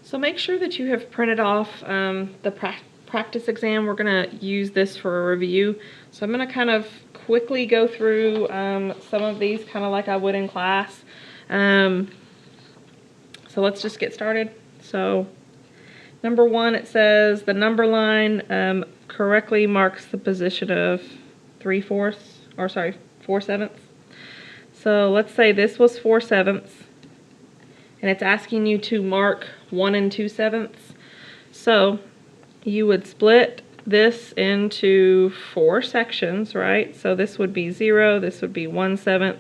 So make sure that you have printed off the practice exam. We're going to use this for a review. So I'm going to kind of quickly go through some of these kind of like I would in class. So let's just get started. So number 1, it says the number line correctly marks the position of 4/7. So let's say this was 4/7, and it's asking you to mark 1 2/7. So you would split this into 4 sections, right? So this would be 0, this would be 1/7,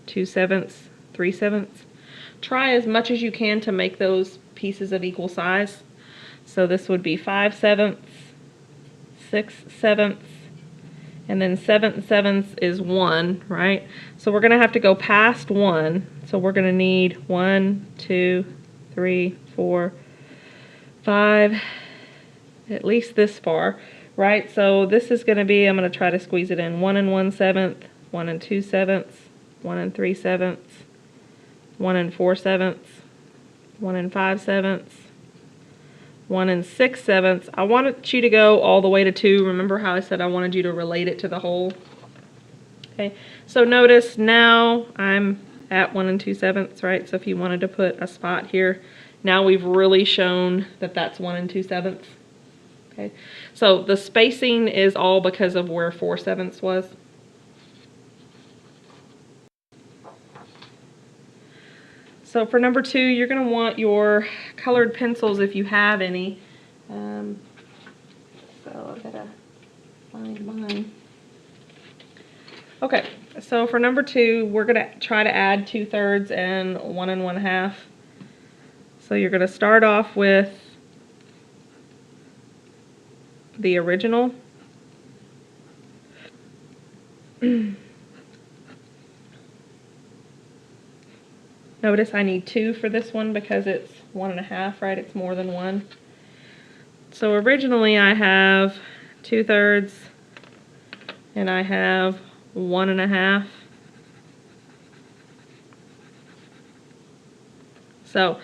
2/7, 3/7. Try as much as you can to make those pieces of equal size. So this would be 5/7, 6/7, and then 7/7 is 1, right? So we're going to have to go past 1. So we're going to need 1, 2, 3, 4, 5, at least this far, right? So this is going to be, I'm going to try to squeeze it in, 1 1/7, 1 2/7, 1 3/7, 1 4/7, 1 5/7, 1 6/7. I wanted you to go all the way to 2. Remember how I said I wanted you to relate it to the whole? Okay, so notice now I'm at 1 2/7, right? So if you wanted to put a spot here, now we've really shown that that's 1 2/7. Okay, so the spacing is all because of where 4/7 was. So for number 2, you're going to want your colored pencils if you have any. So I've got to find mine. Okay, so for number 2, we're going to try to add 2/3 and 1 1/2. So you're going to start off with the original. Notice I need 2 for this one because it's 1 1/2, right? It's more than 1. So originally I have 2/3 and I have 1 1/2. So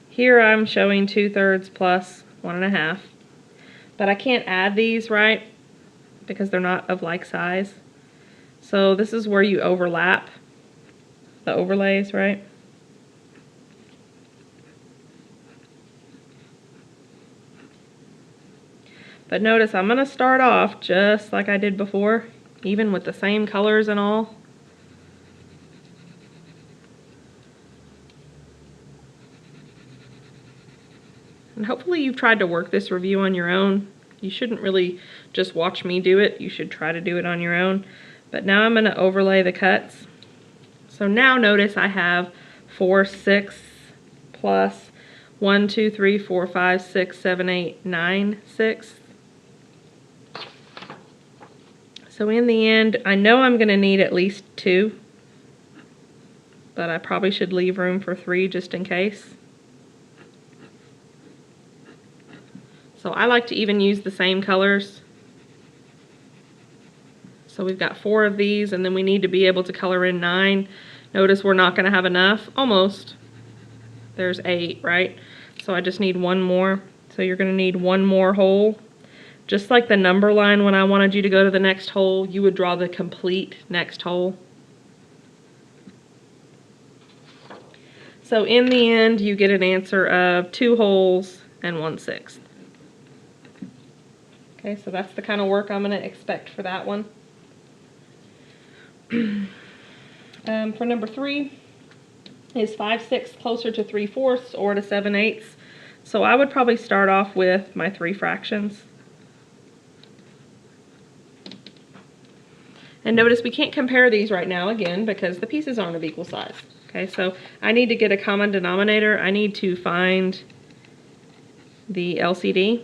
here I'm showing 2/3 plus 1 1/2. But I can't add these, right? Because they're not of like size. So this is where you overlap the overlays, right? But notice I'm going to start off just like I did before, even with the same colors and all. And hopefully you've tried to work this review on your own. You shouldn't really just watch me do it. You should try to do it on your own. But now I'm going to overlay the cuts. So now notice I have 4 6 plus 1 2 3 4 5 6 7 8 9 6. So in the end, I know I'm going to need at least 2, but I probably should leave room for 3 just in case. So I like to even use the same colors. So we've got 4 of these, and then we need to be able to color in 9. Notice we're not going to have enough. Almost. There's 8, right? So I just need 1 more. So you're going to need 1 more hole. Just like the number line, when I wanted you to go to the next hole, you would draw the complete next hole. So in the end, you get an answer of 2 holes and 1/6. Okay, so that's the kind of work I'm going to expect for that one. For number 3, is 5/6 closer to 3/4 or to 7/8? So I would probably start off with my 3 fractions. And notice we can't compare these right now again because the pieces aren't of equal size. Okay, so I need to get a common denominator. I need to find the LCD,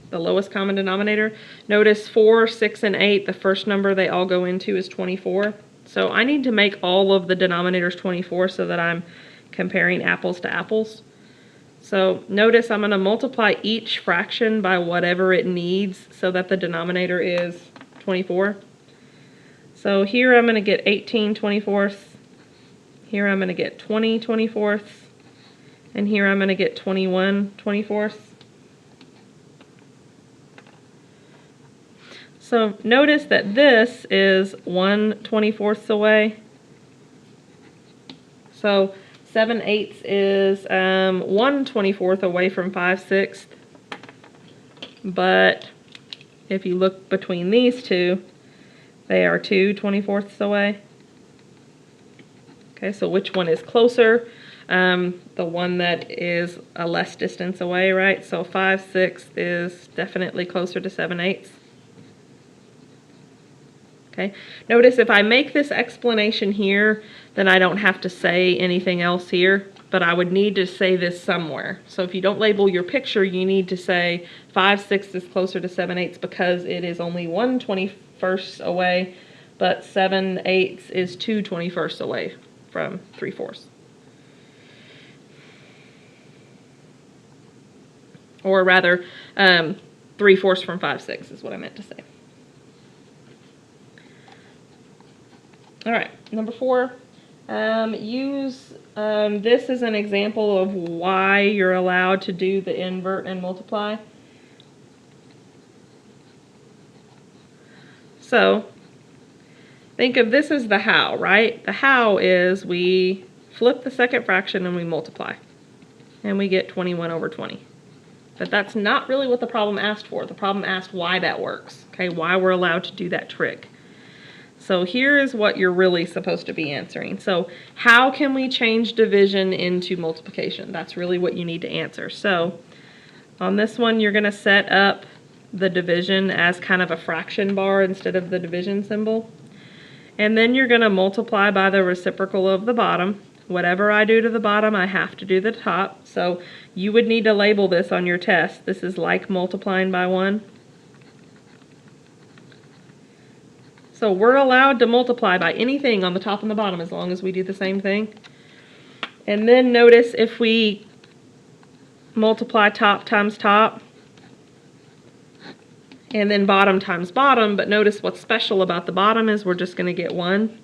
the lowest common denominator. Notice 4, 6, and 8, the first number they all go into is 24. So I need to make all of the denominators 24 so that I'm comparing apples to apples. So notice I'm going to multiply each fraction by whatever it needs so that the denominator is 24. So here I'm going to get 18 24ths. Here I'm going to get 20 24ths. And here I'm going to get 21 24ths. So notice that this is 1 24th away. So 7/8 is 1 24th away from 5/6. But if you look between these two, they are 2 24ths away. Okay, so which one is closer? The one that is a less distance away, right? So 5/6 is definitely closer to 7/8. Okay, notice if I make this explanation here, then I don't have to say anything else here, but I would need to say this somewhere. So if you don't label your picture, you need to say 5/6 is closer to 7/8 because it is only 1 21st away, but 7/8 is 2 21st away from 3/4. Or rather, 3/4 from 5/6 is what I meant to say. All right, number 4, use this as an example of why you're allowed to do the invert and multiply. So, think of this as the how, right? The how is we flip the second fraction and we multiply. And we get 21 over 20. But that's not really what the problem asked for. The problem asked why that works, okay? Why we're allowed to do that trick. So here is what you're really supposed to be answering. So how can we change division into multiplication? That's really what you need to answer. So on this one, you're going to set up the division as kind of a fraction bar instead of the division symbol. And then you're going to multiply by the reciprocal of the bottom. Whatever I do to the bottom, I have to do the top. So you would need to label this on your test. This is like multiplying by 1. So we're allowed to multiply by anything on the top and the bottom as long as we do the same thing. And then notice if we multiply top times top, and then bottom times bottom, but notice what's special about the bottom is we're just going to get 1.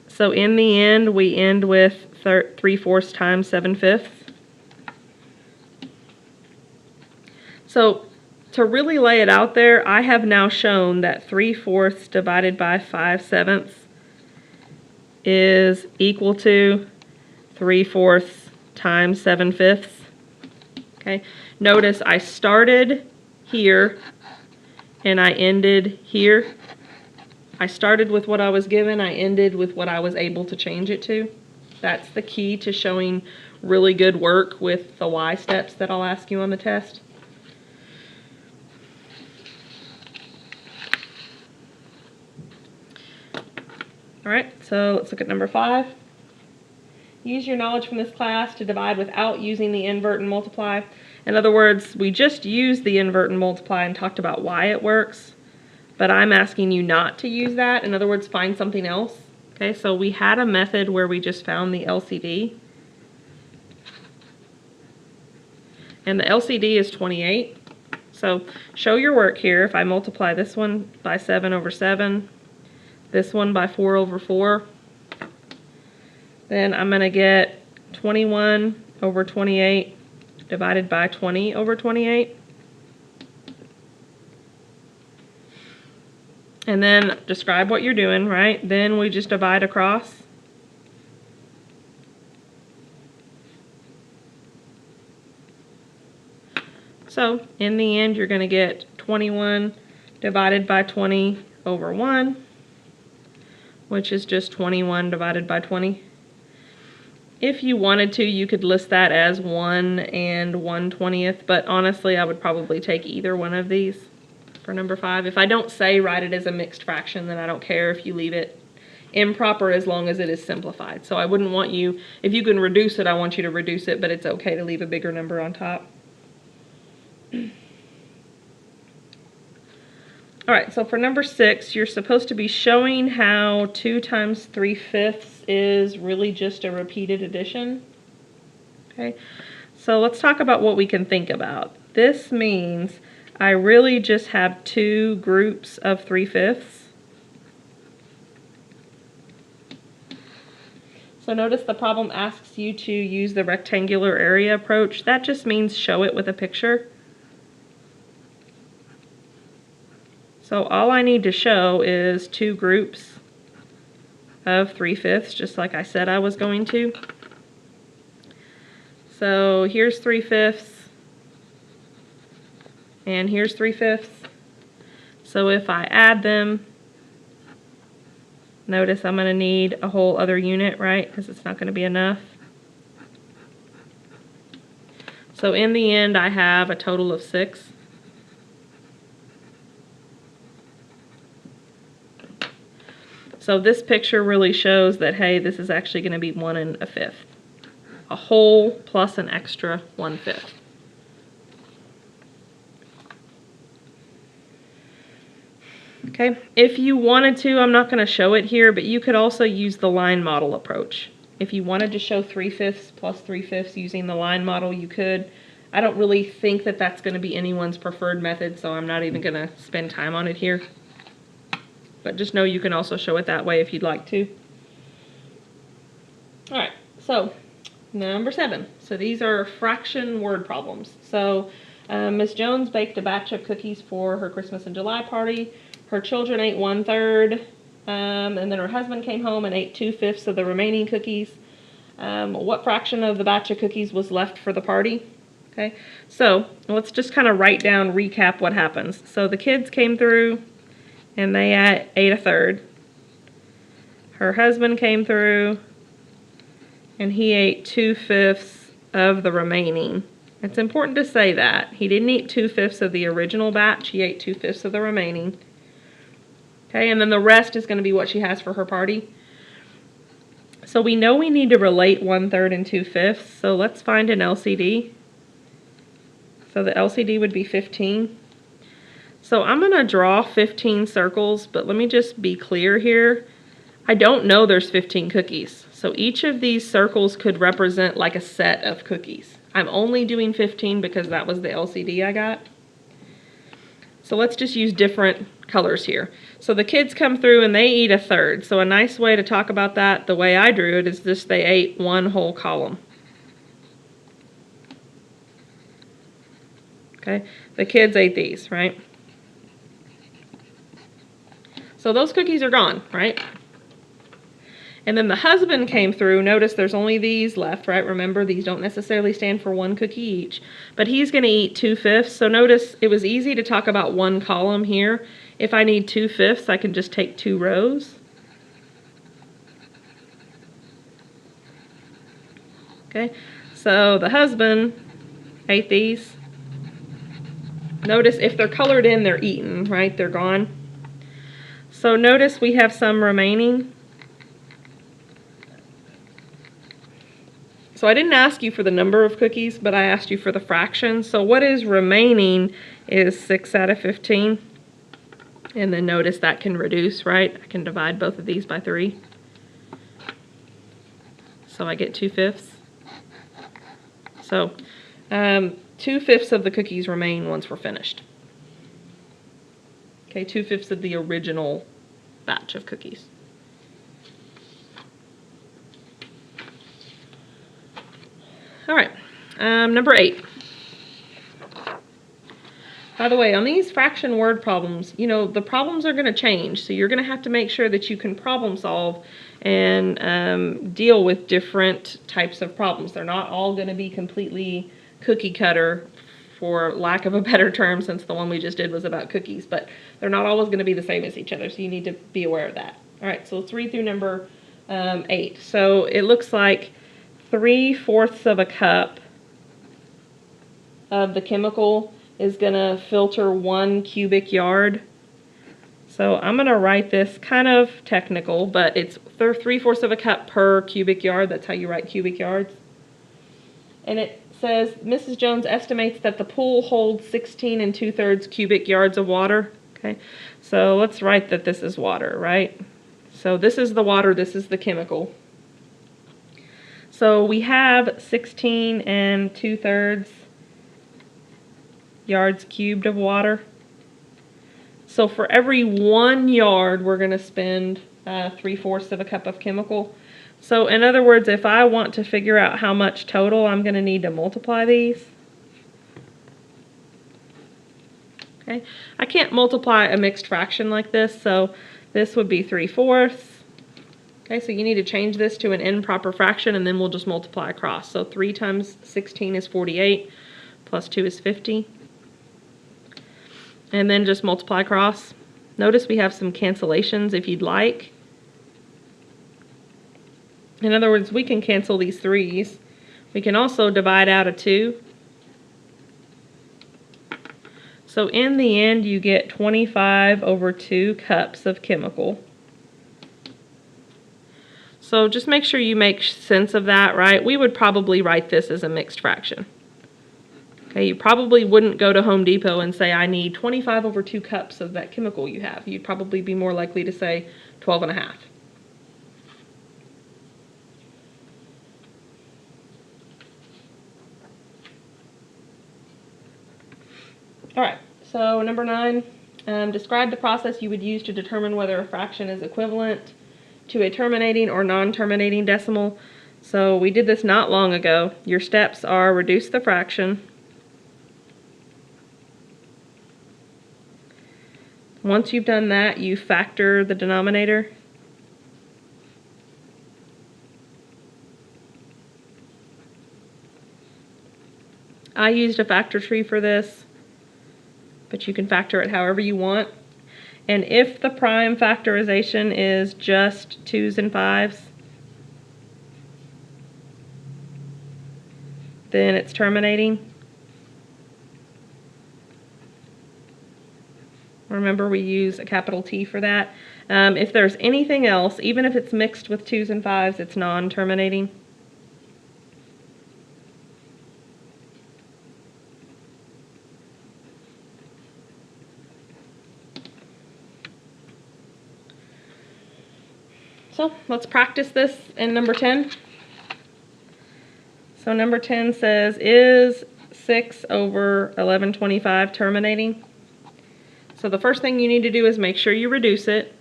So in the end, we end with 3/4 times 7/5. So to really lay it out there, I have now shown that 3/4 divided by 5/7 is equal to 3/4 times 7/5. Okay. Notice I started here and I ended here. I started with what I was given, I ended with what I was able to change it to. That's the key to showing really good work with the Y steps that I'll ask you on the test. All right, so let's look at number 5. Use your knowledge from this class to divide without using the invert and multiply. In other words, we just used the invert and multiply and talked about why it works, but I'm asking you not to use that. In other words, find something else. Okay, so we had a method where we just found the LCD. And the LCD is 28. So show your work here. If I multiply this one by 7 over 7, this one by 4 over 4, then I'm going to get 21 over 28 divided by 20 over 28. And then describe what you're doing, right? Then we just divide across. So in the end, you're going to get 21 divided by 20 over 1, which is just 21 divided by 20. If you wanted to, you could list that as 1 and 1/20th, but honestly, I would probably take either one of these for number 5. If I don't say write it as a mixed fraction, then I don't care if you leave it improper as long as it is simplified. So I wouldn't want you, if you can reduce it, I want you to reduce it, but it's okay to leave a bigger number on top. All right, so for number 6, you're supposed to be showing how 2 times 3/5 is really just a repeated addition. Okay, so let's talk about what we can think about. This means I really just have 2 groups of 3/5. So notice the problem asks you to use the rectangular area approach. That just means show it with a picture. So all I need to show is 2 groups of 3/5, just like I said I was going to. So here's 3/5, and here's 3/5. So if I add them, notice I'm going to need a whole other unit, right? Because it's not going to be enough. So in the end, I have a total of 6. So this picture really shows that, hey, this is actually going to be 1 1/5. A whole plus an extra 1/5. Okay, if you wanted to, I'm not going to show it here, but you could also use the line model approach. If you wanted to show 3/5 plus 3/5 using the line model, you could. I don't really think that that's going to be anyone's preferred method, so I'm not even going to spend time on it here. But just know you can also show it that way if you'd like to. All right, so number 7. So these are fraction word problems. So Miss Jones baked a batch of cookies for her Christmas in July party. Her children ate 1/3, and then her husband came home and ate 2/5 of the remaining cookies. What fraction of the batch of cookies was left for the party? Okay, so let's just kind of write down, recap what happens. So the kids came through and they ate 1/3. Her husband came through and he ate 2/5 of the remaining. It's important to say that. He didn't eat 2/5 of the original batch, he ate 2/5 of the remaining. Okay, and then the rest is going to be what she has for her party. So we know we need to relate 1/3 and 2/5, so let's find an LCD. So the LCD would be 15. So I'm going to draw 15 circles, but let me just be clear here. I don't know there's 15 cookies. So each of these circles could represent like a set of cookies. I'm only doing 15 because that was the LCD I got. So let's just use different colors here. So the kids come through and they eat 1/3. So a nice way to talk about that, the way I drew it, is just they ate 1 whole column. Okay, the kids ate these, right? So those cookies are gone, right? And then the husband came through. Notice there's only these left, right? Remember, these don't necessarily stand for 1 cookie each. But he's going to eat 2/5. So notice it was easy to talk about 1 column here. If I need 2/5, I can just take 2 rows. Okay, so the husband ate these. Notice if they're colored in, they're eaten, right? They're gone. So notice we have some remaining. So I didn't ask you for the number of cookies, but I asked you for the fraction. So what is remaining is 6 out of 15. And then notice that can reduce, right? I can divide both of these by 3. So I get 2/5. So 2/5 of the cookies remain once we're finished. Okay, 2/5 of the original batch of cookies. All right, number 8. By the way, on these fraction word problems, you know, the problems are going to change, so you're going to have to make sure that you can problem solve and deal with different types of problems. They're not all going to be completely cookie cutter, for lack of a better term, since the one we just did was about cookies, but they're not always going to be the same as each other, so you need to be aware of that. All right, so let's read through number 8. So it looks like 3/4 of a cup of the chemical is going to filter 1 cubic yard. So I'm going to write this kind of technical, but it's 3/4 of a cup per cubic yard. That's how you write cubic yards. And it says Mrs. Jones estimates that the pool holds 16 2/3 cubic yards of water. Okay, so let's write that this is water, right? So this is the water, this is the chemical. So we have 16 2/3 yards cubed of water. So for every 1 yard, we're going to spend 3/4 of a cup of chemical. So in other words, if I want to figure out how much total, I'm going to need to multiply these. Okay, I can't multiply a mixed fraction like this, so this would be 3/4. Okay, so you need to change this to an improper fraction, and then we'll just multiply across. So 3 times 16 is 48, plus 2 is 50. And then just multiply across. Notice we have some cancellations if you'd like. In other words, we can cancel these 3's. We can also divide out a 2. So in the end, you get 25 over 2 cups of chemical. So just make sure you make sense of that, right? We would probably write this as a mixed fraction. Okay, you probably wouldn't go to Home Depot and say, I need 25 over 2 cups of that chemical you have. You'd probably be more likely to say 12.5. All right, so number 9, describe the process you would use to determine whether a fraction is equivalent to a terminating or non-terminating decimal. So we did this not long ago. Your steps are reduce the fraction. Once you've done that, you factor the denominator. I used a factor tree for this, but you can factor it however you want. And if the prime factorization is just 2's and 5's, then it's terminating. Remember, we use a capital T for that. If there's anything else, even if it's mixed with 2's and 5's, it's non-terminating. So let's practice this in number 10. So number 10 says, is 6 over 1125 terminating? So the first thing you need to do is make sure you reduce it.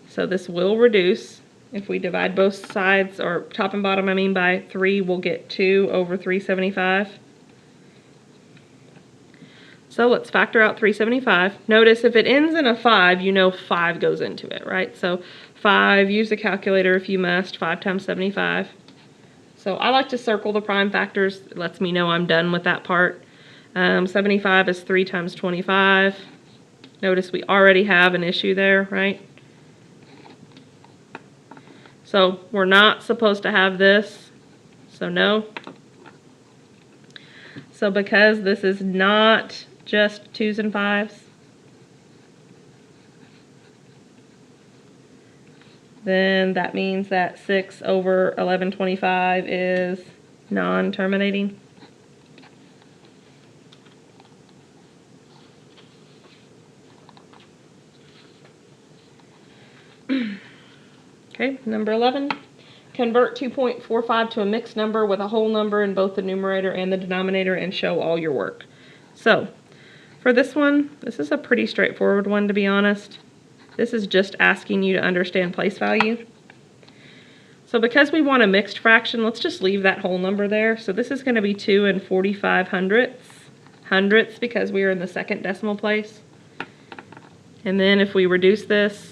So this will reduce. If we divide both sides, or top and bottom, I mean, by 3, we'll get 2 over 375. So let's factor out 375. Notice if it ends in a 5, you know 5 goes into it, right? So 5, use a calculator if you must, 5 times 75. So I like to circle the prime factors. It lets me know I'm done with that part. 75 is 3 times 25. Notice we already have an issue there, right? So we're not supposed to have this, so no. So because this is not just 2's and 5's, then that means that 6 over 1125 is non-terminating. Okay, number 11. Convert 2.45 to a mixed number with a whole number in both the numerator and the denominator and show all your work. So, for this one, this is a pretty straightforward one, to be honest. This is just asking you to understand place value. So because we want a mixed fraction, let's just leave that whole number there. So this is going to be 2 and 45 hundredths. Hundredths because we are in the second decimal place. And then if we reduce this,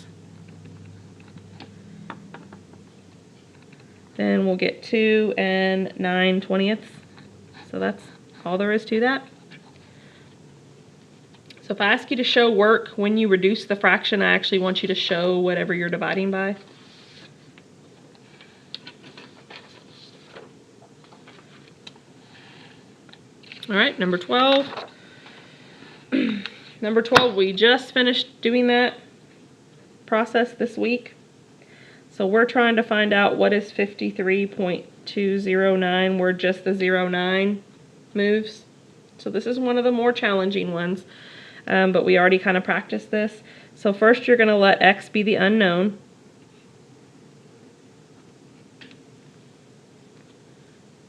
then we'll get 2 and 9/20. So that's all there is to that. So if I ask you to show work when you reduce the fraction, I actually want you to show whatever you're dividing by. All right, number 12. Number 12, we just finished doing that process this week. So we're trying to find out what is 53.209 where just the 09 moves. So this is one of the more challenging ones, but we already kind of practiced this. So first you're going to let x be the unknown.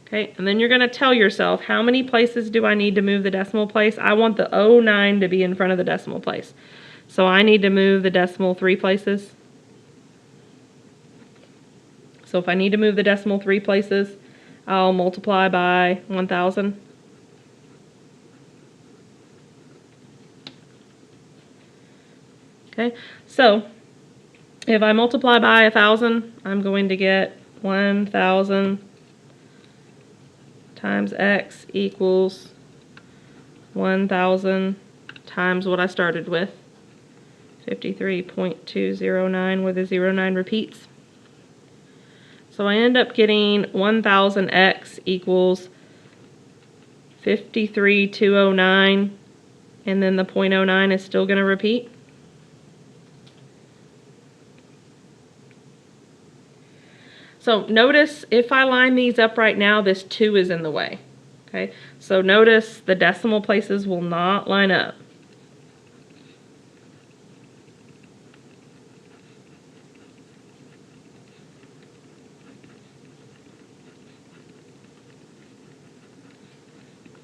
Okay, and then you're going to tell yourself, how many places do I need to move the decimal place? I want the 09 to be in front of the decimal place. So I need to move the decimal 3 places. So if I need to move the decimal 3 places, I'll multiply by 1,000. Okay, so if I multiply by 1,000, I'm going to get 1,000 times x equals 1,000 times what I started with, 53.209, where the 09 repeats. So I end up getting 1,000x equals 53,209, and then the 0.09 is still going to repeat. So notice if I line these up right now, this 2 is in the way. Okay, so notice the decimal places will not line up.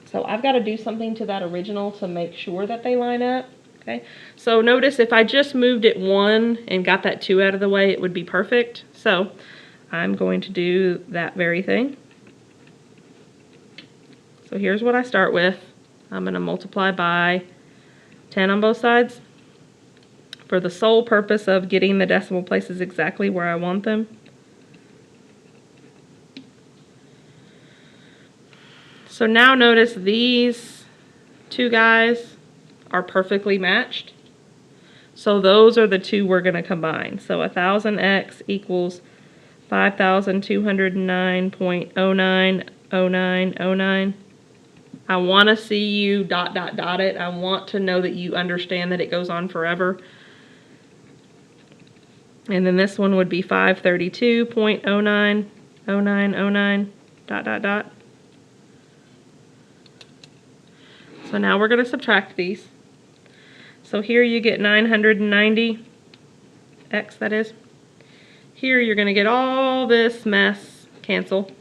So I've got to do something to that original to make sure that they line up. Okay, so notice if I just moved it 1 and got that 2 out of the way, it would be perfect. So I'm going to do that very thing. So here's what I start with. I'm going to multiply by 10 on both sides for the sole purpose of getting the decimal places exactly where I want them. So now notice these two guys are perfectly matched. So those are the two we're going to combine. So 1,000x equals 5,209.090909. I want to see you dot it. I want to know that you understand that it goes on forever. And then this one would be 532.090909 ... So now we're going to subtract these. So here you get 990, x that is. Here you're going to get all this mess cancel.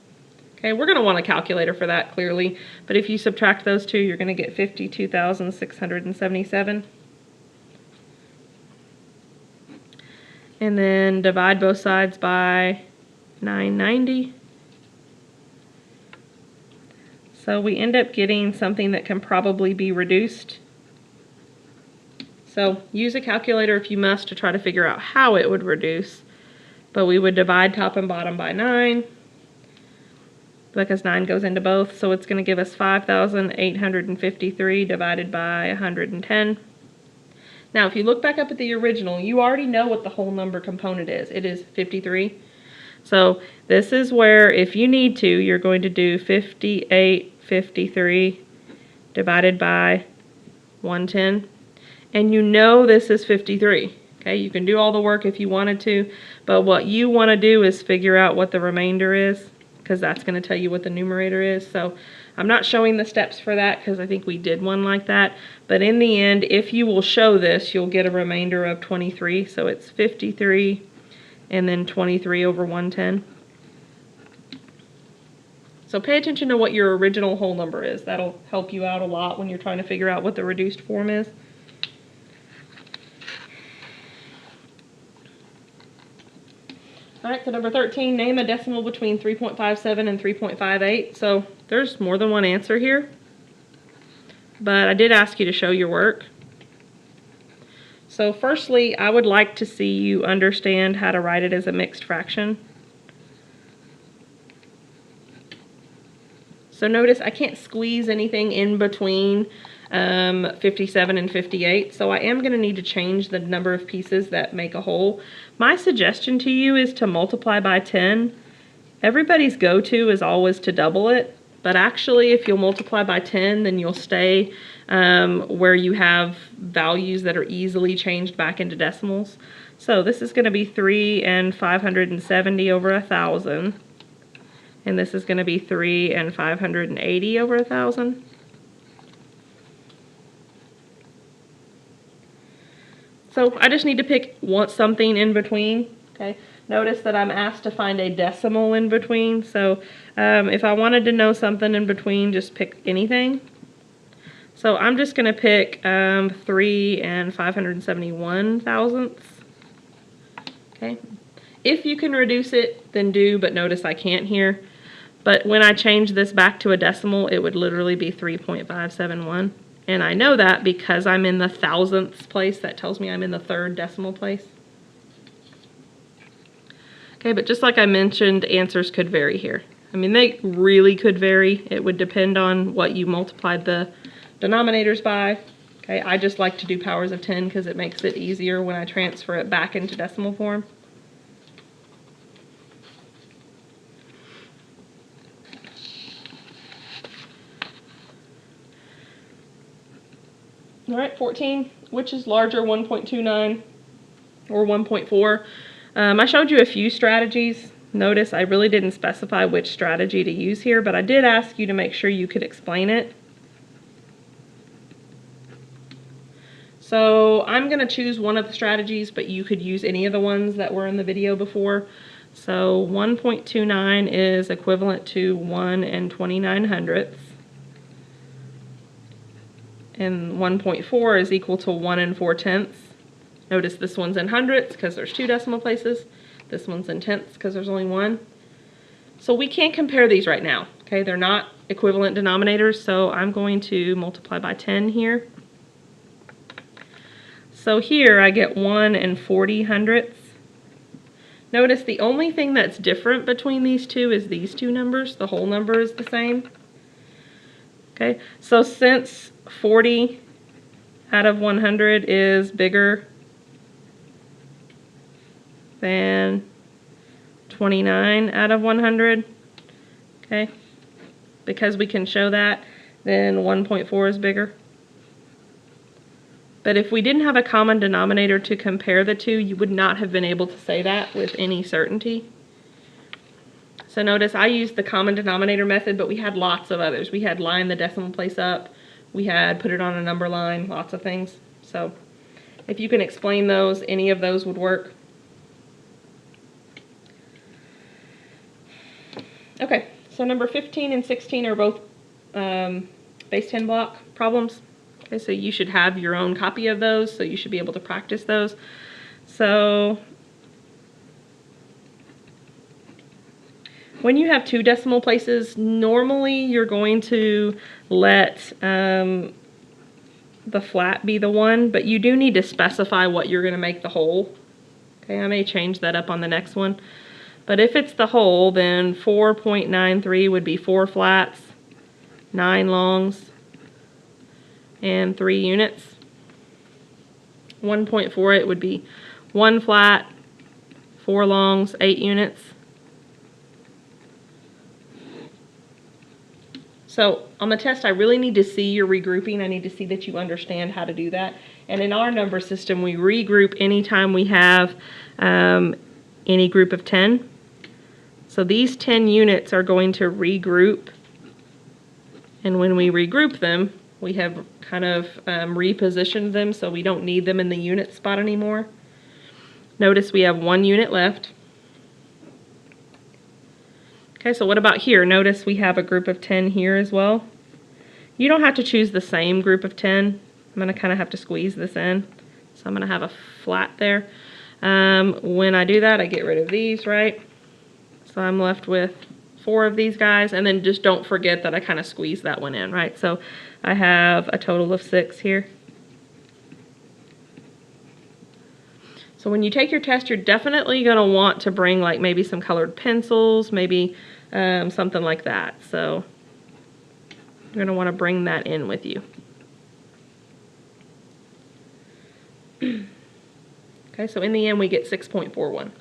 Okay, we're going to want a calculator for that clearly, but if you subtract those two, you're going to get 52,677. And then divide both sides by 990. So we end up getting something that can probably be reduced. So use a calculator if you must to try to figure out how it would reduce. But we would divide top and bottom by 9 because 9 goes into both. So it's going to give us 5,853 divided by 110. Now if you look back up at the original, you already know what the whole number component is. It is 53. So this is where, if you need to, you're going to do 5853 divided by 110. And you know this is 53. Okay, you can do all the work if you wanted to, but what you want to do is figure out what the remainder is, because that's going to tell you what the numerator is. So I'm not showing the steps for that because I think we did one like that. But in the end, if you will show this, you'll get a remainder of 23. So it's 53 and then 23 over 110. So pay attention to what your original whole number is. That'll help you out a lot when you're trying to figure out what the reduced form is. All right, so number 13, name a decimal between 3.57 and 3.58. So there's more than one answer here, but I did ask you to show your work. So firstly, I would like to see you understand how to write it as a mixed fraction. So notice I can't squeeze anything in between 57 and 58, so I am going to need to change the number of pieces that make a whole. My suggestion to you is to multiply by 10. Everybody's go-to is always to double it, but actually if you'll multiply by 10, then you'll stay where you have values that are easily changed back into decimals. So this is going to be 3 and 570 over 1,000, and this is going to be 3 and 580 over 1,000. So I just need to pick something in between. Okay. Notice that I'm asked to find a decimal in between. So if I wanted to know something in between, just pick anything. So I'm just going to pick 3 and 571 thousandths. Okay. If you can reduce it, then do, but notice I can't here. But when I change this back to a decimal, it would literally be 3.571. And I know that because I'm in the thousandths place. That tells me I'm in the third decimal place. Okay, but just like I mentioned, answers could vary here. I mean, they really could vary. It would depend on what you multiplied the denominators by. Okay, I just like to do powers of 10 because it makes it easier when I transfer it back into decimal form. All right, 14, which is larger, 1.29 or 1.4? I showed you a few strategies. Notice I really didn't specify which strategy to use here, but I did ask you to make sure you could explain it. So I'm going to choose one of the strategies, but you could use any of the ones that were in the video before. So 1.29 is equivalent to 1 and 29/100ths. And 1.4 is equal to 1 and 4/10. Notice this one's in hundredths because there's 2 decimal places. This one's in tenths because there's only 1. So we can't compare these right now. Okay, they're not equivalent denominators, so I'm going to multiply by 10 here. So here I get 1 and 40/100ths. Notice the only thing that's different between these two is these two numbers. The whole number is the same. Okay, so since 40 out of 100 is bigger than 29 out of 100, okay, because we can show that, then 1.4 is bigger. But if we didn't have a common denominator to compare the two, you would not have been able to say that with any certainty. So notice I used the common denominator method, but we had lots of others. We had line the decimal place up, we had put it on a number line, lots of things. So if you can explain those, any of those would work. Okay, so number 15 and 16 are both base 10 block problems. Okay, so you should have your own copy of those, so you should be able to practice those. So when you have 2 decimal places, normally you're going to let the flat be the 1, but you do need to specify what you're going to make the whole. Okay, I may change that up on the next one. But if it's the whole, then 4.93 would be 4 flats, 9 longs, and 3 units. 1.48 would be 1 flat, 4 longs, 8 units. So on the test, I really need to see your regrouping. I need to see that you understand how to do that. And in our number system, we regroup anytime we have any group of 10. So these 10 units are going to regroup. And when we regroup them, we have kind of repositioned them so we don't need them in the unit spot anymore. Notice we have 1 unit left. Okay, so what about here? Notice we have a group of 10 here as well. You don't have to choose the same group of 10. I'm going to kind of have to squeeze this in. So I'm going to have a flat there. When I do that, I get rid of these, right? So I'm left with 4 of these guys, and then just don't forget that I kind of squeezed that one in, right? So I have a total of 6 here. So when you take your test, you're definitely going to want to bring like maybe some colored pencils, maybe something like that. So you're going to want to bring that in with you. Okay, so in the end we get 6.41.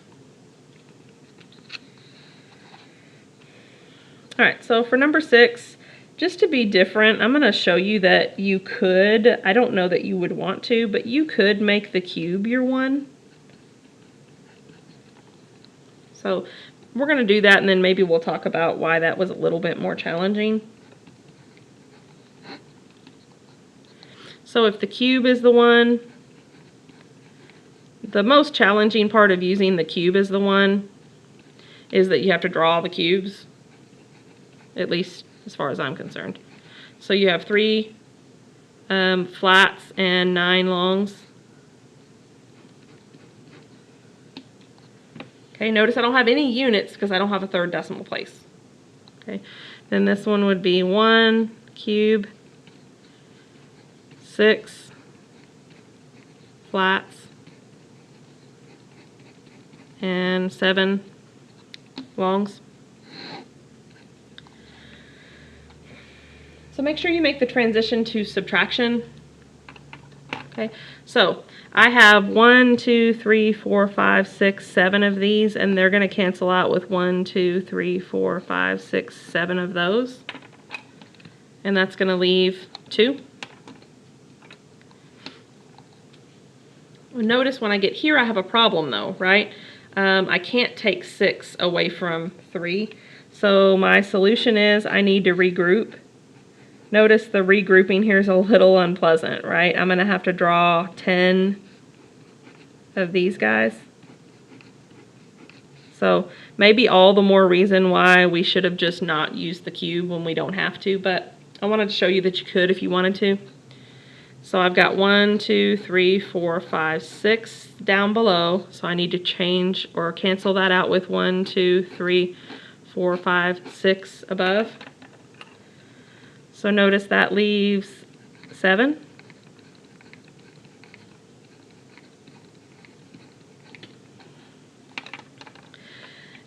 All right, so for number 6, just to be different, I'm going to show you that you could, I don't know that you would want to, but you could make the cube your 1. So we're going to do that, and then maybe we'll talk about why that was a little bit more challenging. So if the cube is the 1, the most challenging part of using the cube as the 1 is that you have to draw the cubes, at least as far as I'm concerned. So you have 3 flats and 9 longs. Okay, notice I don't have any units because I don't have a third decimal place. Okay, then this one would be 1 cube 6 flats and 7 longs. So make sure you make the transition to subtraction. Okay, so I have 1, 2, 3, 4, 5, 6, 7 of these, and they're going to cancel out with 1, 2, 3, 4, 5, 6, 7 of those. And that's going to leave 2. Notice when I get here I have a problem though, right? I can't take 6 away from 3. So my solution is I need to regroup. Notice the regrouping here is a little unpleasant, right? I'm going to have to draw 10 of these guys. So maybe all the more reason why we should have just not used the cube when we don't have to, but I wanted to show you that you could if you wanted to. So I've got 1, 2, 3, 4, 5, 6 down below. So I need to change or cancel that out with 1, 2, 3, 4, 5, 6 above. So notice that leaves 7.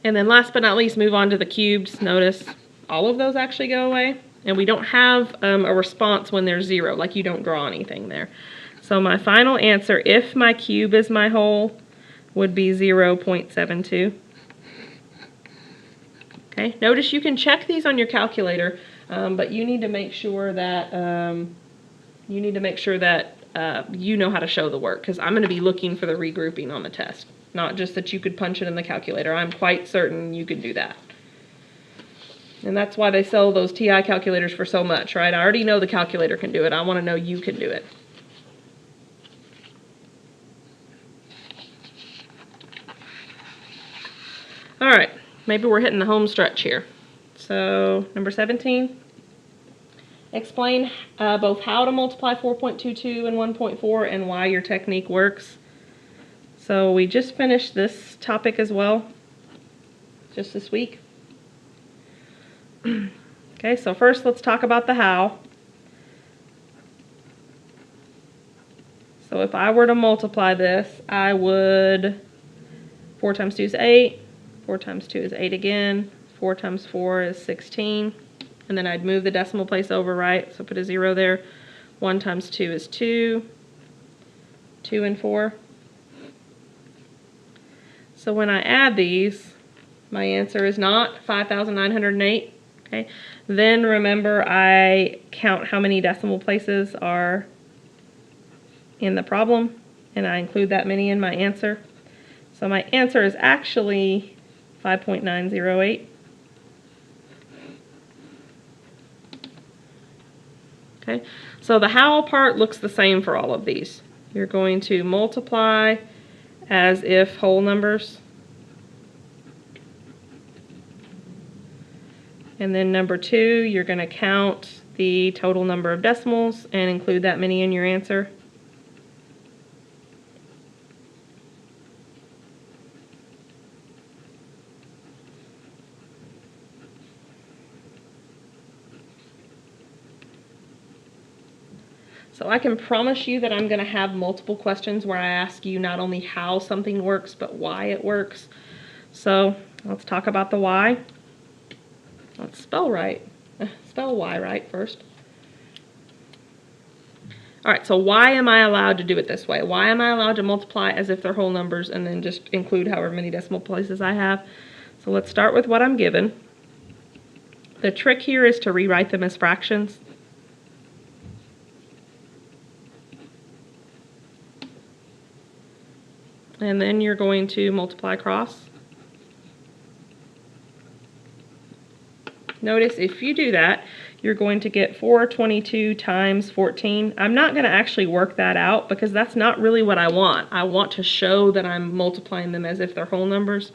And then last but not least, move on to the cubes. Notice all of those actually go away. And we don't have a response when there's 0, like you don't draw anything there. So my final answer, if my cube is my whole, would be 0.72. Okay, notice you can check these on your calculator, but you need to make sure that you know how to show the work, because I'm going to be looking for the regrouping on the test, not just that you could punch it in the calculator. I'm quite certain you can do that. And that's why they sell those TI calculators for so much, right? I already know the calculator can do it. I want to know you can do it. All right, maybe we're hitting the home stretch here. So number 17, explain both how to multiply 4.22 and 1.4 and why your technique works. So we just finished this topic as well, just this week. Okay, so first let's talk about the how. So if I were to multiply this, I would, 4 times 2 is 8, 4 times 2 is 8 again, 4 times 4 is 16, and then I'd move the decimal place over, right? So put a 0 there. 1 times 2 is 2, 2 and 4. So when I add these, my answer is not 5,908. Okay. Then remember, I count how many decimal places are in the problem, and I include that many in my answer. So my answer is actually 5.908. Okay, so the how part looks the same for all of these. You're going to multiply as if whole numbers. And then number 2, you're going to count the total number of decimals and include that many in your answer. So I can promise you that I'm going to have multiple questions where I ask you not only how something works, but why it works. So let's talk about the why. Let's spell right. Spell y right first. All right, so why am I allowed to do it this way? Why am I allowed to multiply as if they're whole numbers and then just include however many decimal places I have? So let's start with what I'm given. The trick here is to rewrite them as fractions. And then you're going to multiply across. Notice if you do that, you're going to get 422 times 14. I'm not going to actually work that out because that's not really what I want. I want to show that I'm multiplying them as if they're whole numbers.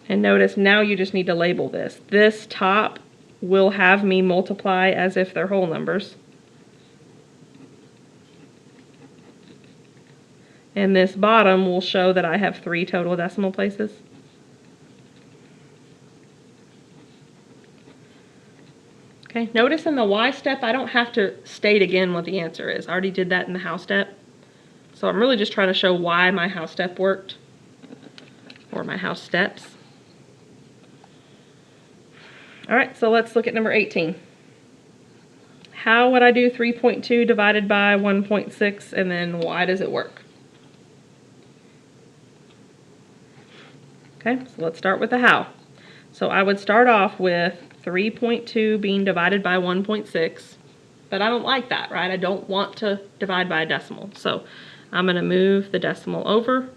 And notice now you just need to label this. This top will have me multiply as if they're whole numbers. and this bottom will show that I have 3 total decimal places. Okay, notice in the y step, I don't have to state again what the answer is. I already did that in the how step. So I'm really just trying to show why my how step worked, or my how steps. All right, so let's look at number 18. How would I do 3.2 divided by 1.6, and then why does it work? Okay, so let's start with the how. So I would start off with 3.2 being divided by 1.6, but I don't like that, right? I don't want to divide by a decimal. So I'm going to move the decimal over.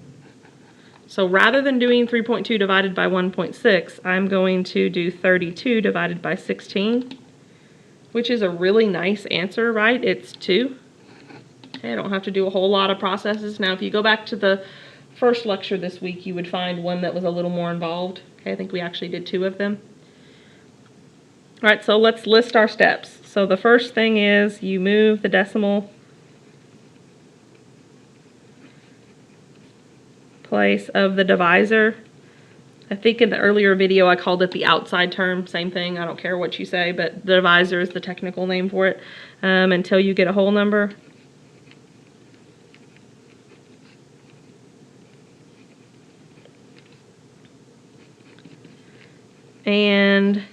So rather than doing 3.2 divided by 1.6, I'm going to do 32 divided by 16, which is a really nice answer, right? It's 2. Okay, I don't have to do a whole lot of processes. Now, if you go back to the first lecture this week, you would find one that was a little more involved. Okay, I think we actually did 2 of them. All right, so let's list our steps. So the first thing is you move the decimal place of the divisor. I think in the earlier video I called it the outside term. Same thing, I don't care what you say, but the divisor is the technical name for it, until you get a whole number. And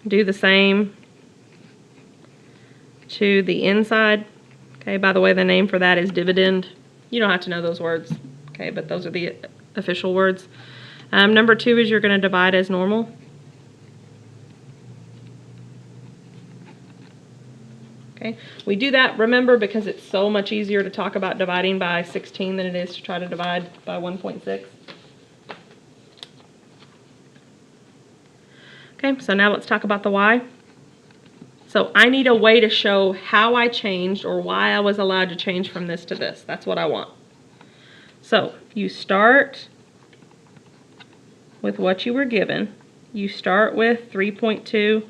do the same to the inside. Okay, by the way, the name for that is dividend. You don't have to know those words, okay, but those are the official words. Number 2 is you're going to divide as normal. Okay, we do that, remember, because it's so much easier to talk about dividing by 16 than it is to try to divide by 1.6. Okay, so now let's talk about the why. So I need a way to show how I changed, or why I was allowed to change from this to this. That's what I want. So you start with what you were given. You start with 3.2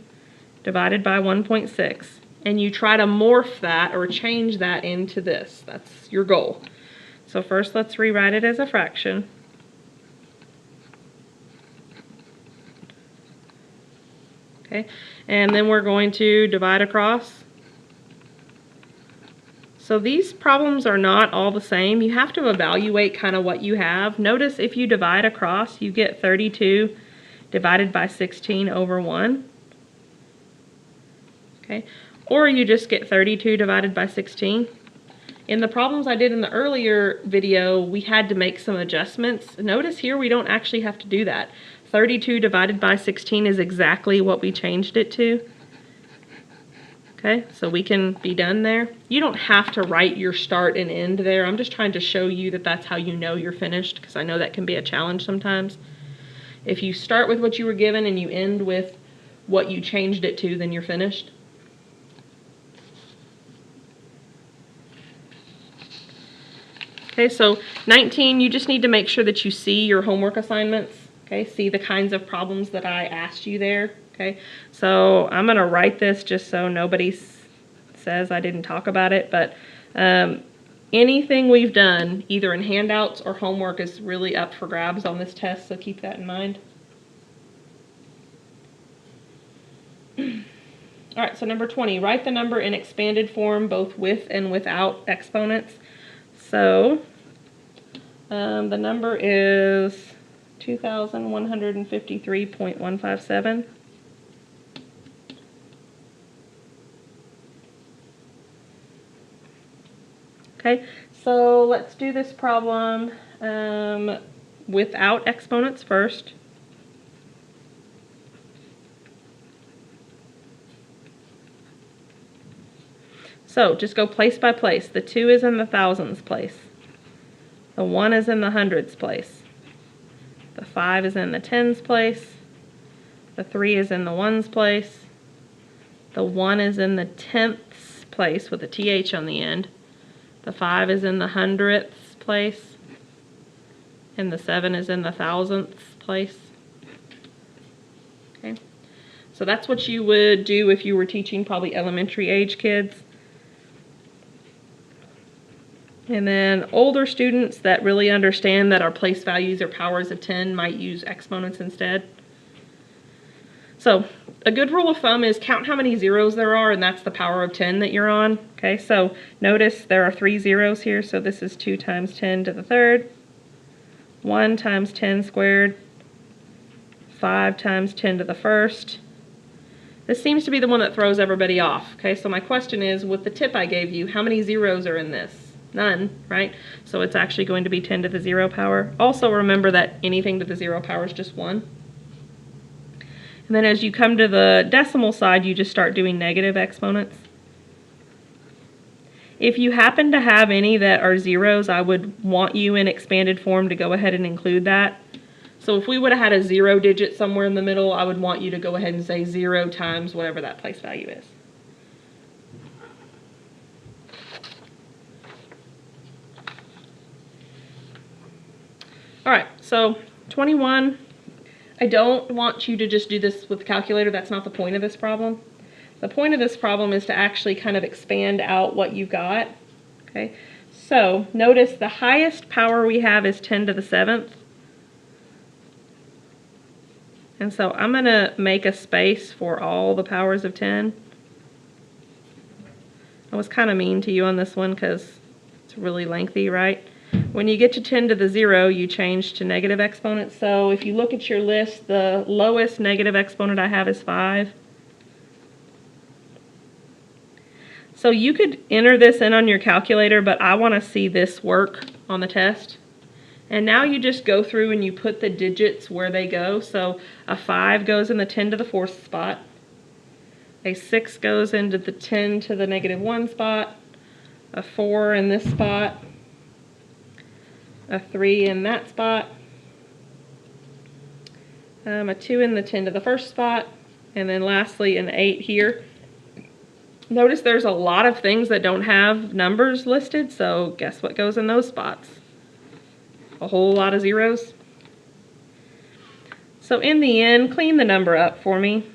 divided by 1.6, and you try to morph that or change that into this. That's your goal. So first let's rewrite it as a fraction. Okay, and then we're going to divide across. So these problems are not all the same. You have to evaluate kind of what you have. Notice if you divide across, you get 32 divided by 16 over 1. Okay, or you just get 32 divided by 16. In the problems I did in the earlier video, we had to make some adjustments. Notice here we don't actually have to do that. 32 divided by 16 is exactly what we changed it to. Okay, so we can be done there. You don't have to write your start and end there. I'm just trying to show you that that's how you know you're finished, because I know that can be a challenge sometimes. If you start with what you were given and you end with what you changed it to, then you're finished. Okay, so 19, you just need to make sure that you see your homework assignments. Okay, see the kinds of problems that I asked you there. Okay, so I'm going to write this just so nobody says I didn't talk about it, but anything we've done, either in handouts or homework, is really up for grabs on this test, so keep that in mind. All right, so number 20, write the number in expanded form, both with and without exponents. So the number is 2,153.157. Okay, so let's do this problem without exponents first. So just go place by place. The 2 is in the thousands place. The 1 is in the hundreds place. The 5 is in the tens place. The 3 is in the ones place. The 1 is in the tenths place with a TH on the end. The 5 is in the hundredths place. And the 7 is in the thousandths place. Okay. So that's what you would do if you were teaching probably elementary age kids. And then older students that really understand that our place values are powers of 10 might use exponents instead. So a good rule of thumb is count how many zeros there are, and that's the power of 10 that you're on. Okay, so notice there are 3 zeros here, so this is 2 times 10 to the third, 1 times 10 squared, 5 times 10 to the first. This seems to be the one that throws everybody off. Okay, so my question is, with the tip I gave you, how many zeros are in this? None, right? So it's actually going to be 10 to the 0 power. Also remember that anything to the 0 power is just 1. And then as you come to the decimal side, you just start doing negative exponents. If you happen to have any that are zeros, I would want you in expanded form to go ahead and include that. So if we would have had a 0 digit somewhere in the middle, I would want you to go ahead and say 0 times whatever that place value is. All right, so 21. I don't want you to just do this with the calculator. That's not the point of this problem. The point of this problem is to actually kind of expand out what you've got. Okay, so notice the highest power we have is 10 to the 7th. And so I'm going to make a space for all the powers of 10. I was kind of mean to you on this one because it's really lengthy, right? When you get to 10 to the 0, you change to negative exponents. So if you look at your list, the lowest negative exponent I have is 5. So you could enter this in on your calculator, but I want to see this work on the test. And now you just go through and you put the digits where they go. So a 5 goes in the 10 to the 4th spot. A 6 goes into the 10 to the -1 spot. A 4 in this spot. A 3 in that spot. A 2 in the 10 to the 1st spot. And then lastly an 8 here. Notice there's a lot of things that don't have numbers listed, so guess what goes in those spots? A whole lot of zeros. So in the end, clean the number up for me.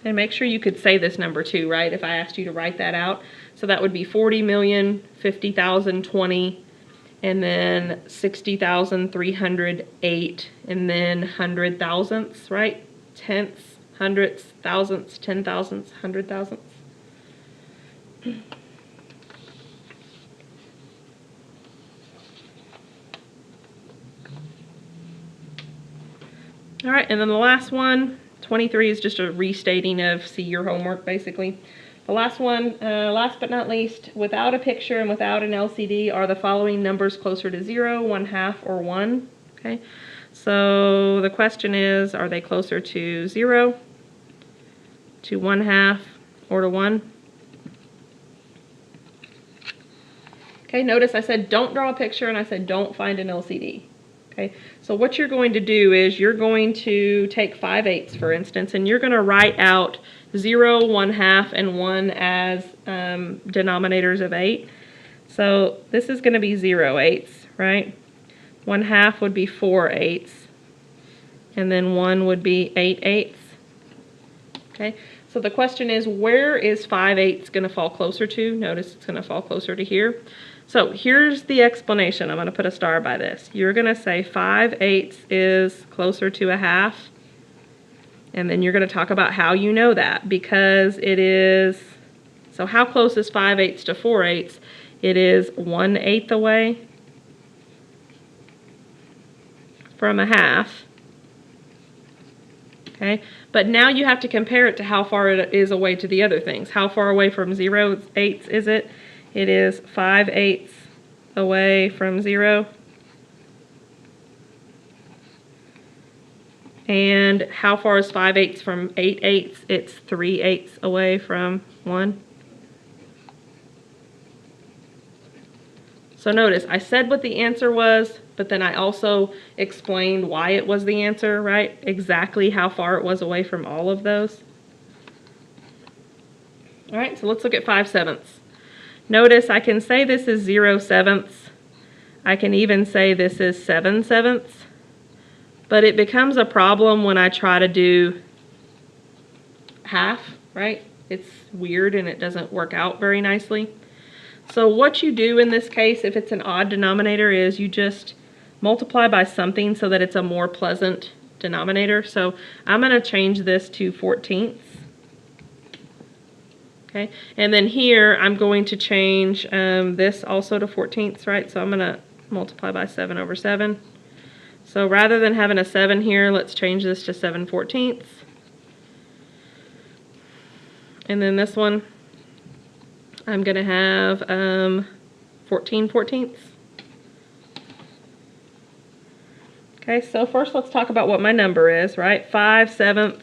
And make sure you could say this number too, right? If I asked you to write that out. So that would be 40,050,020, and then 60,308, and then hundred thousandths, right? Tenths, hundredths, thousandths, 10 thousandths, 100 thousandths. All right, and then the last one, 23, is just a restating of see your homework, basically. The last one, last but not least, without a picture and without an LCD, are the following numbers closer to 0, 1/2, or 1? Okay, so the question is, are they closer to 0, to 1/2, or to 1? Okay, notice I said don't draw a picture and I said don't find an LCD. Okay, so what you're going to do is you're going to take 5/8 for instance, and you're going to write out 0, 1/2, and 1 as denominators of 8. So this is going to be 0/8, right? 1/2 would be 4/8, and then 1 would be 8/8. Okay, so the question is, where is 5/8 going to fall closer to? Notice it's going to fall closer to here. So here's the explanation. I'm going to put a star by this. You're going to say 5/8 is closer to 1/2. And then you're going to talk about how you know that, because it is, so how close is 5/8 to 4/8? It is 1/8 away from 1/2. Okay, but now you have to compare it to how far it is away to the other things. How far away from 0/8 is it? It is 5/8 away from 0. And how far is 5/8 from 8/8? It's 3/8 away from 1. So notice, I said what the answer was, but then I also explained why it was the answer, right? Exactly how far it was away from all of those. All right, so let's look at 5/7. Notice I can say this is 0/7. I can even say this is 7/7. But it becomes a problem when I try to do half, right? It's weird and it doesn't work out very nicely. So what you do in this case, if it's an odd denominator, is you just multiply by something so that it's a more pleasant denominator. So I'm going to change this to 14ths. Okay, and then here I'm going to change this also to 14ths, right? So I'm going to multiply by 7 over 7. So rather than having a 7 here, let's change this to 7/14. And then this one, I'm going to have 14/14. Okay, so first let's talk about what my number is, right? 5/7.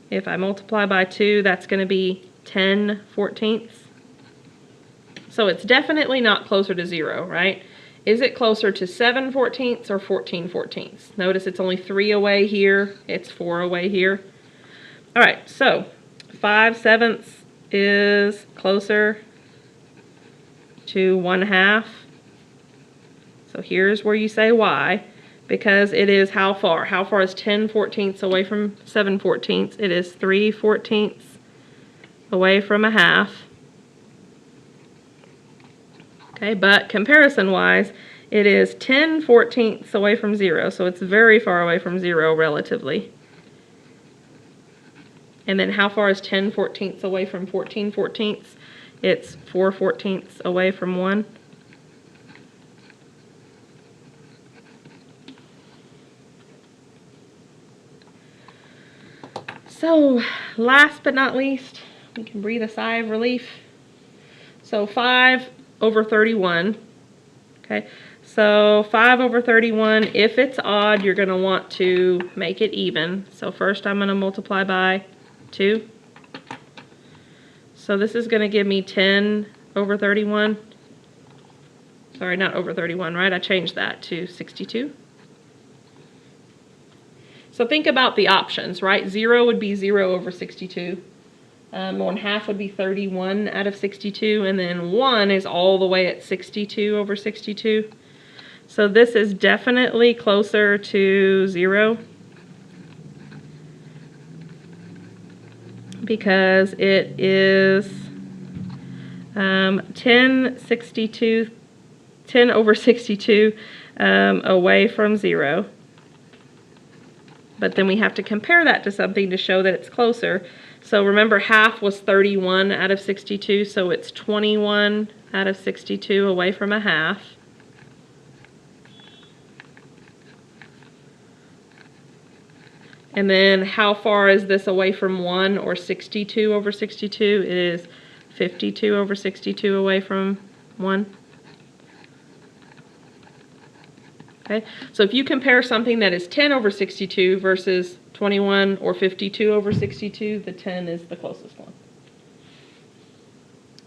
If I multiply by 2, that's going to be 10/14. So it's definitely not closer to 0, right? Is it closer to 7/14 or 14/14? Notice it's only 3 away here. It's 4 away here. All right, so 5/7 is closer to 1/2. So here's where you say why. Because it is how far? How far is 10/14 away from 7/14? It is 3/14 away from 1/2. Okay, but comparison-wise, it is 10/14 away from 0, so it's very far away from 0 relatively. And then how far is 10/14 away from 14/14? It's 4/14 away from 1. So, last but not least, we can breathe a sigh of relief. So 5 over 31, okay? So 5 over 31, if it's odd, you're going to want to make it even. So first I'm going to multiply by 2. So this is going to give me 10 over 31. Sorry, not over 31, right? I changed that to 62. So think about the options, right? 0 would be 0 over 62. 1/2 would be 31 out of 62. And then 1 is all the way at 62 over 62. So this is definitely closer to 0. Because it is 10 over 62 away from 0. But then we have to compare that to something to show that it's closer. So remember, half was 31 out of 62, so it's 21 out of 62 away from 1/2. And then how far is this away from 1 or 62 over 62? It is 52 over 62 away from 1. Okay, so if you compare something that is 10 over 62 versus 21 or 52 over 62, the 10 is the closest one.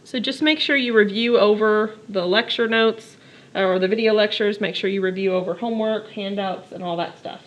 So just make sure you review over the lecture notes or the video lectures. Make sure you review over homework, handouts, and all that stuff.